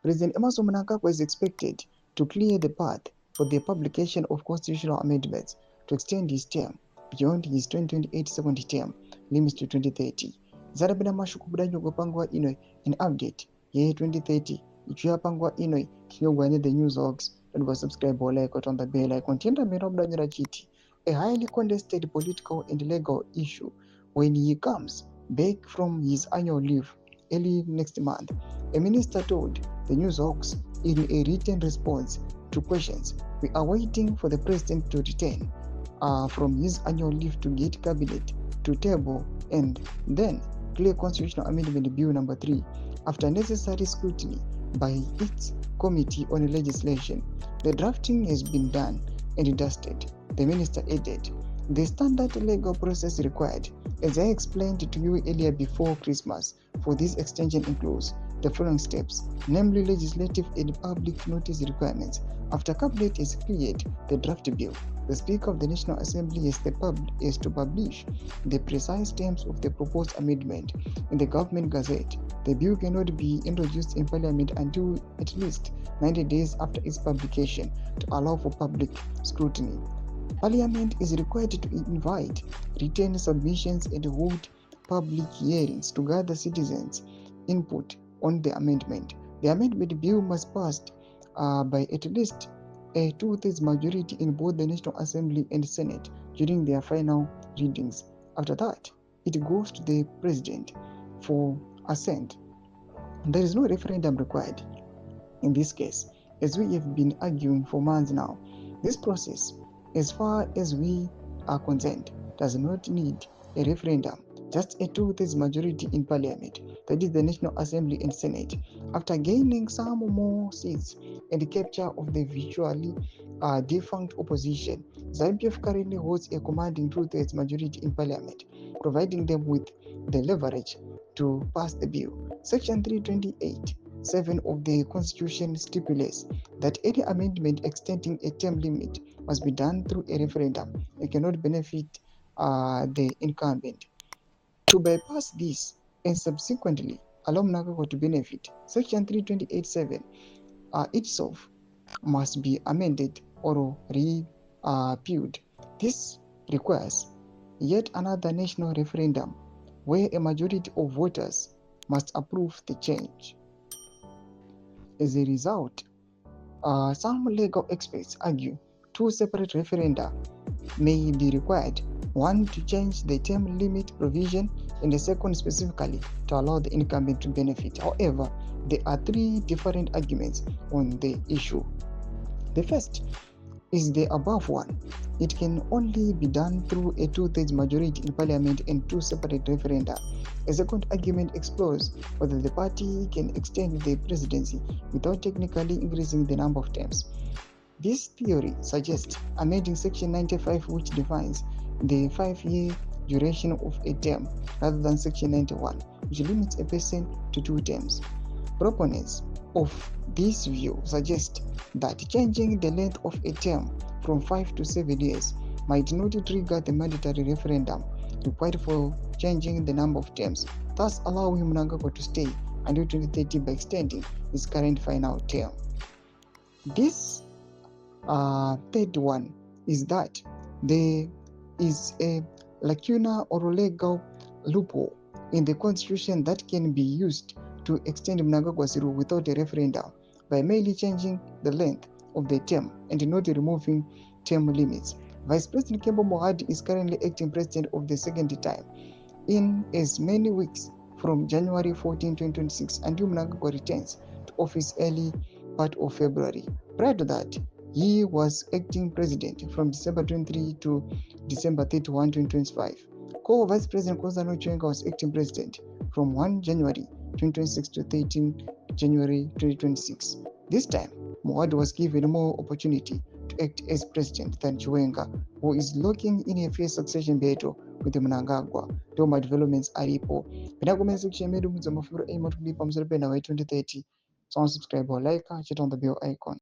President Emmerson Mnangagwa is expected to clear the path for the publication of constitutional amendments to extend his term beyond his 2028 second term limits to 2030. Zarabina mashukubula nyogopangwa ino an update ye 2030 ichiyapangwa ino kiyogwane the news hogs and was subscribe or like on the bell icon tenda merobda nyara chiti a highly contested political and legal issue when he comes back from his annual leave early next month. A minister told the news hogs in a written response to questions, "We are waiting for the president to return from his annual leave to get cabinet to table and then clear constitutional amendment bill number 3 after necessary scrutiny by its committee on legislation. The drafting has been done and dusted," the minister added. The standard legal process required, as I explained to you earlier before Christmas, for this extension includes the following steps, namely legislative and public notice requirements. After Cabinet has cleared the draft bill, the Speaker of the National Assembly is to publish the precise terms of the proposed amendment in the Government Gazette. The bill cannot be introduced in Parliament until at least 90 days after its publication to allow for public scrutiny. Parliament is required to invite written submissions and hold public hearings to gather citizens' input on the amendment. The amendment bill must pass by at least a 2/3 majority in both the National Assembly and Senate during their final readings. After that, it goes to the President for assent. There is no referendum required in this case, as we have been arguing for months now. This process, as far as we are concerned, does not need a referendum, just a 2/3 majority in Parliament, that is the National Assembly and Senate. After gaining some more seats and the capture of the virtually defunct opposition, ZVAITWA currently holds a commanding 2/3 majority in Parliament, providing them with the leverage to pass the bill. Section 328(7) of the Constitution stipulates that any amendment extending a term limit must be done through a referendum. It cannot benefit the incumbent. To bypass this and subsequently allow Mnangagwa to benefit, Section 328(7) itself must be amended or repealed. This requires yet another national referendum where a majority of voters must approve the change. As a result, some legal experts argue 2 separate referenda may be required, one to change the term limit provision and the second specifically to allow the incumbent to benefit. However, there are 3 different arguments on the issue. The first is the above one. It can only be done through a 2/3 majority in Parliament and 2 separate referenda. A second argument explores whether the party can extend the presidency without technically increasing the number of terms. This theory suggests amending Section 95, which defines the 5-year duration of a term, rather than Section 91, which limits a person to 2 terms. Proponents of this view suggest that changing the length of a term from 5 to 7 years might not trigger the mandatory referendum required for changing the number of terms, thus allowing Mnangagwa to stay until 2030 by extending his current final term. This third one is that there is a lacuna or legal loophole in the Constitution that can be used to extend Mnangagwa's rule without a referendum by merely changing the length of the term and not removing term limits. Vice President Kembo Mohadi is currently acting president of the second time in as many weeks from January 14, 2026 until Mnangagwa returns to office early part of February. Prior to that, he was acting president from December 23 to December 31, 2025. Co-Vice President Kozano Chwenga was acting president from 1 January 2026 to 13 January 2026. This time, Mohadi was given more opportunity to act as president than Chwenga, who is looking in a fair succession battle with Mnangagwa. Doma developments aripo. Penda comment section medu mzamafuru aim to clip on 2030. So subscribe or like, hit on the bell icon.